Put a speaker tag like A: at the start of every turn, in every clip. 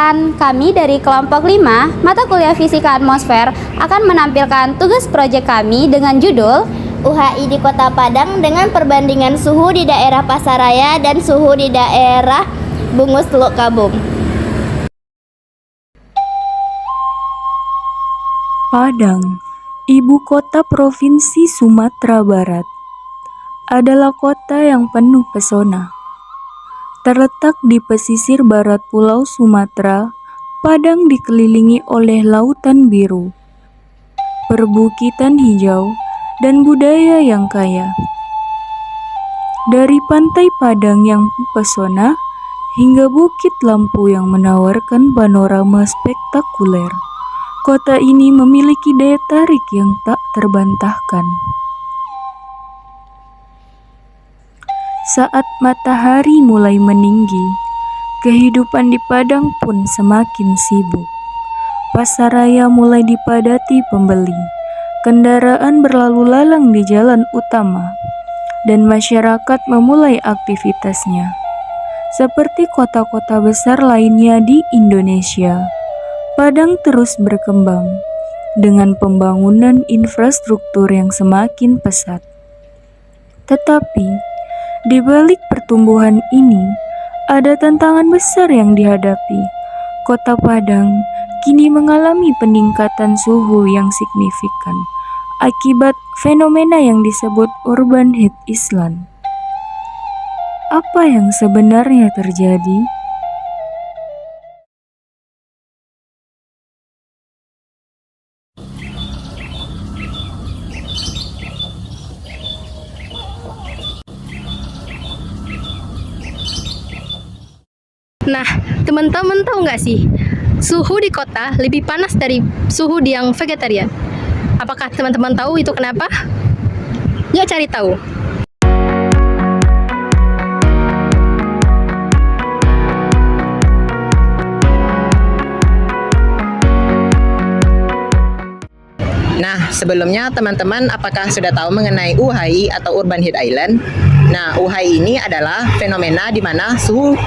A: rekan kami dari kelompok 5, mata kuliah Fisika Atmosfer akan menampilkan tugas proyek kami dengan judul
B: UHI di Kota Padang dengan perbandingan suhu di daerah Pasaraya dan suhu di daerah Bungus Teluk Kabung.
C: Padang, ibu kota Provinsi Sumatera Barat, adalah kota yang penuh pesona. Terletak di pesisir barat Pulau Sumatera, Padang dikelilingi oleh lautan biru, perbukitan hijau, dan budaya yang kaya. Dari pantai Padang yang pesona hingga bukit lampu yang menawarkan panorama spektakuler, kota ini memiliki daya tarik yang tak terbantahkan. Saat matahari mulai meninggi, kehidupan di Padang pun semakin sibuk. Pasaraya mulai dipadati pembeli, kendaraan berlalu lalang di jalan utama, dan masyarakat memulai aktivitasnya. Seperti kota-kota besar lainnya di Indonesia, Padang terus berkembang dengan pembangunan infrastruktur yang semakin pesat. Tetapi, di balik pertumbuhan ini, ada tantangan besar yang dihadapi. Kota Padang kini mengalami peningkatan suhu yang signifikan akibat fenomena yang disebut urban heat island. Apa yang sebenarnya terjadi?
D: Nah, teman-teman tahu nggak sih, suhu di kota lebih panas dari suhu di yang vegetarian? Apakah teman-teman tahu itu kenapa? Yuk cari tahu.
E: Nah, sebelumnya teman-teman apakah sudah tahu mengenai UHI atau Urban Heat Island? Nah, UHI ini adalah fenomena di mana suhu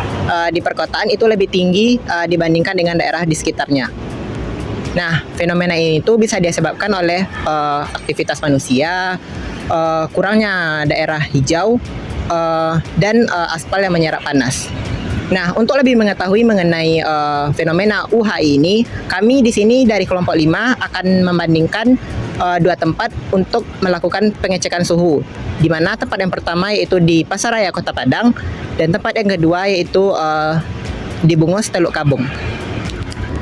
E: di perkotaan itu lebih tinggi dibandingkan dengan daerah di sekitarnya. Nah, fenomena ini itu bisa disebabkan oleh aktivitas manusia, kurangnya daerah hijau, dan aspal yang menyerap panas. Nah, untuk lebih mengetahui mengenai fenomena UHI ini, kami di sini dari kelompok 5 akan membandingkan dua tempat untuk melakukan pengecekan suhu. Di mana tempat yang pertama yaitu di Pasaraya Kota Padang dan tempat yang kedua yaitu di Bungus Teluk Kabung.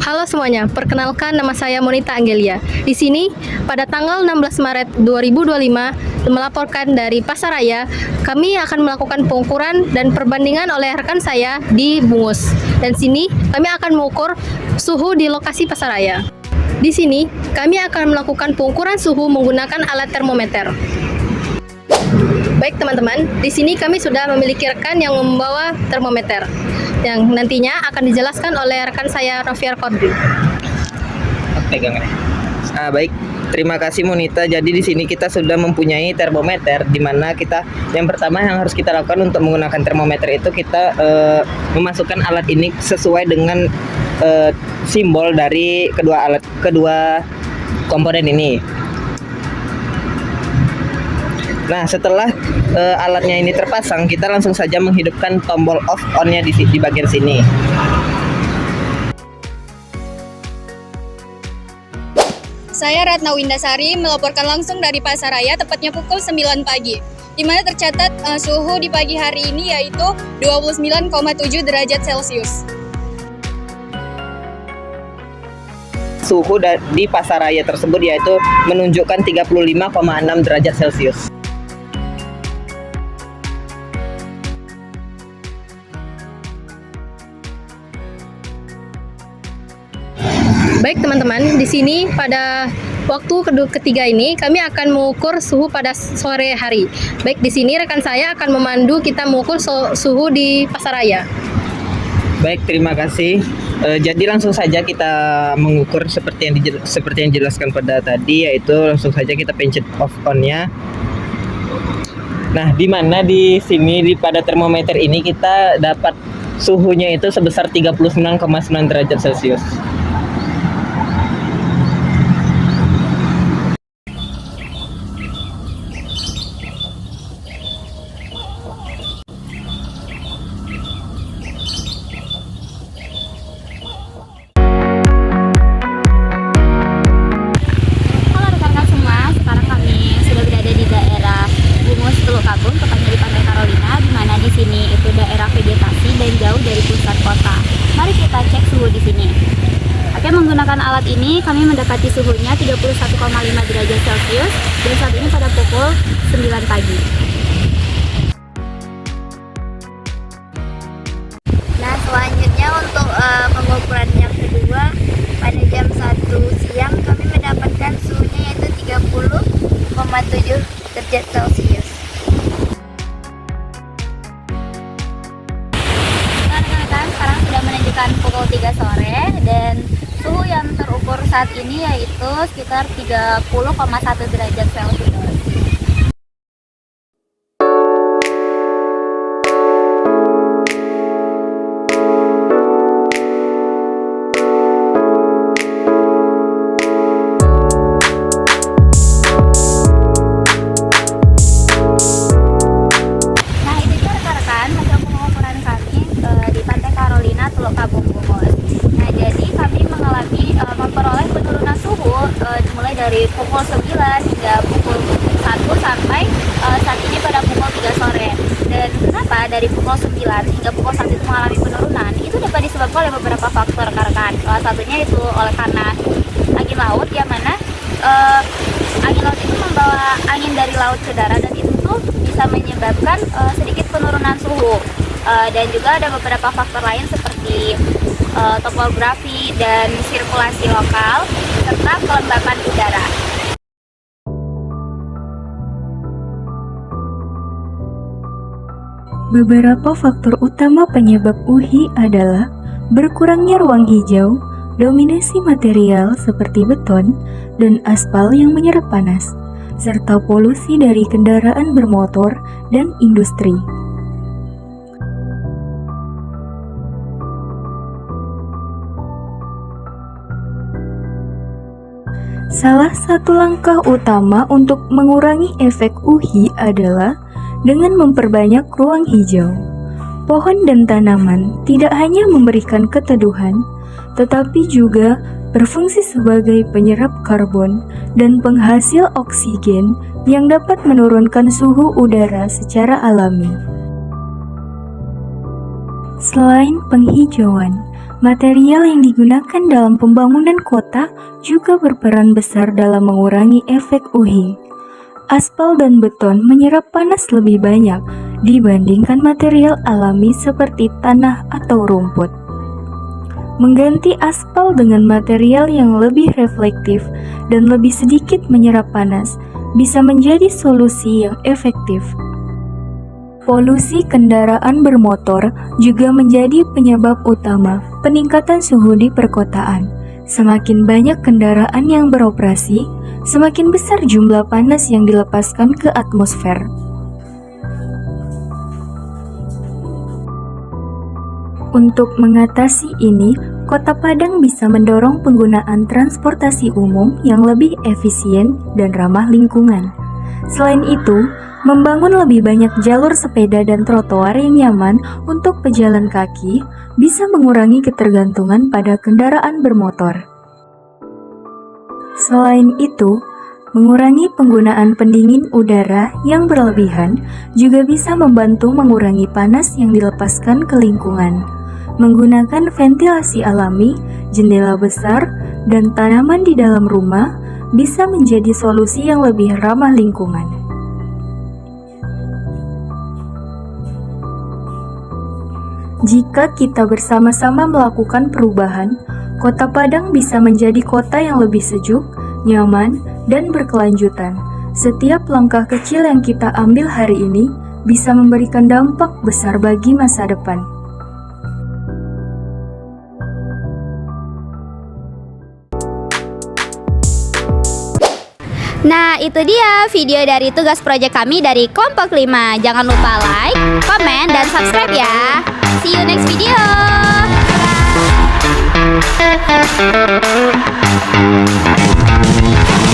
D: Halo semuanya, perkenalkan nama saya Monita Anggelia. Di sini pada tanggal 16 Maret 2025 melaporkan dari Pasaraya, kami akan melakukan pengukuran dan perbandingan oleh rekan saya di Bungus. Dan sini kami akan mengukur suhu di lokasi Pasaraya. Di sini kami akan melakukan pengukuran suhu menggunakan alat termometer. Baik teman-teman, di sini kami sudah memiliki rekan yang membawa termometer yang nantinya akan dijelaskan oleh rekan saya Rofiar Kodri.
F: Pegangan. Baik, terima kasih Monita. Jadi di sini kita sudah mempunyai termometer, di mana kita yang pertama yang harus kita lakukan untuk menggunakan termometer itu kita memasukkan alat ini sesuai dengan simbol dari kedua komponen ini. Nah, setelah alatnya ini terpasang, kita langsung saja menghidupkan tombol off on-nya di bagian sini.
G: Saya Ratna Windasari melaporkan langsung dari Pasaraya, tepatnya pukul 9 pagi. Di mana tercatat suhu di pagi hari ini yaitu 29,7 derajat Celcius.
F: Suhu di Pasaraya tersebut yaitu menunjukkan 35,6 derajat Celcius.
D: Baik teman-teman, di sini pada waktu ketiga ini kami akan mengukur suhu pada sore hari. Baik, di sini rekan saya akan memandu kita mengukur suhu di Pasaraya.
F: Baik, terima kasih. Jadi langsung saja kita mengukur seperti yang dijelaskan pada tadi, yaitu langsung saja kita pencet off on-nya. Nah, di mana di sini pada termometer ini kita dapat suhunya itu sebesar 39,9 derajat Celcius.
A: Halo rekan-rekan semua, sekarang kami sudah berada di daerah Bungus Teluk Kabung, tepatnya di Pantai Carolina, di mana di sini itu daerah vegetasi dan jauh dari pusat kota. Mari kita cek suhu di sini. Oke, menggunakan alat ini kami mendapati suhunya 31,5 derajat Celcius dan saat ini pada pukul 9 pagi.
B: Nah, selanjutnya untuk pengukuran yang kedua, pada jam 1 siang kami mendapatkan suhunya yaitu 30,7 derajat Celcius.
A: Rekan-rekan, sekarang sudah menunjukkan pukul 3 sore dan suhu yang terukur saat ini yaitu sekitar 30,1 derajat Celcius. Nah, itu dia rekan-rekan hasil pengukuran kami di Pantai Carolina, Teluk Kabung Bungus. Nah, jadi kami mengalami memperoleh penurunan suhu dimulai dari pukul 9 hingga pukul 1 sampai saat ini pada pukul 3 sore. Dan kenapa dari pukul 9 hingga pukul 1 itu mengalami penurunan? Itu dapat disebabkan oleh beberapa faktor rekan-rekan. Salah satunya itu oleh karena angin laut, yang mana angin laut itu membawa angin dari laut ke darat dan itu tuh bisa menyebabkan sedikit penurunan suhu. Dan juga ada beberapa faktor lain seperti topografi dan sirkulasi lokal serta kelembapan udara.
C: Beberapa faktor utama penyebab UHI adalah berkurangnya ruang hijau, dominasi material seperti beton dan aspal yang menyerap panas, serta polusi dari kendaraan bermotor dan industri. Salah satu langkah utama untuk mengurangi efek UHI adalah dengan memperbanyak ruang hijau. Pohon dan tanaman tidak hanya memberikan keteduhan, tetapi juga berfungsi sebagai penyerap karbon dan penghasil oksigen yang dapat menurunkan suhu udara secara alami. Selain penghijauan, material yang digunakan dalam pembangunan kota juga berperan besar dalam mengurangi efek UHI. Aspal dan beton menyerap panas lebih banyak dibandingkan material alami seperti tanah atau rumput. Mengganti aspal dengan material yang lebih reflektif dan lebih sedikit menyerap panas bisa menjadi solusi yang efektif. Polusi kendaraan bermotor juga menjadi penyebab utama peningkatan suhu di perkotaan. Semakin banyak kendaraan yang beroperasi, semakin besar jumlah panas yang dilepaskan ke atmosfer. Untuk mengatasi ini, Kota Padang bisa mendorong penggunaan transportasi umum yang lebih efisien dan ramah lingkungan. Selain itu, membangun lebih banyak jalur sepeda dan trotoar yang nyaman untuk pejalan kaki bisa mengurangi ketergantungan pada kendaraan bermotor. Selain itu, mengurangi penggunaan pendingin udara yang berlebihan juga bisa membantu mengurangi panas yang dilepaskan ke lingkungan. Menggunakan ventilasi alami, jendela besar, dan tanaman di dalam rumah bisa menjadi solusi yang lebih ramah lingkungan. Jika kita bersama-sama melakukan perubahan, Kota Padang bisa menjadi kota yang lebih sejuk, nyaman, dan berkelanjutan. Setiap langkah kecil yang kita ambil hari ini bisa memberikan dampak besar bagi masa depan.
A: Nah, itu dia video dari tugas proyek kami dari kelompok 5. Jangan lupa like, komen, dan subscribe ya. See you next video.
B: Bye.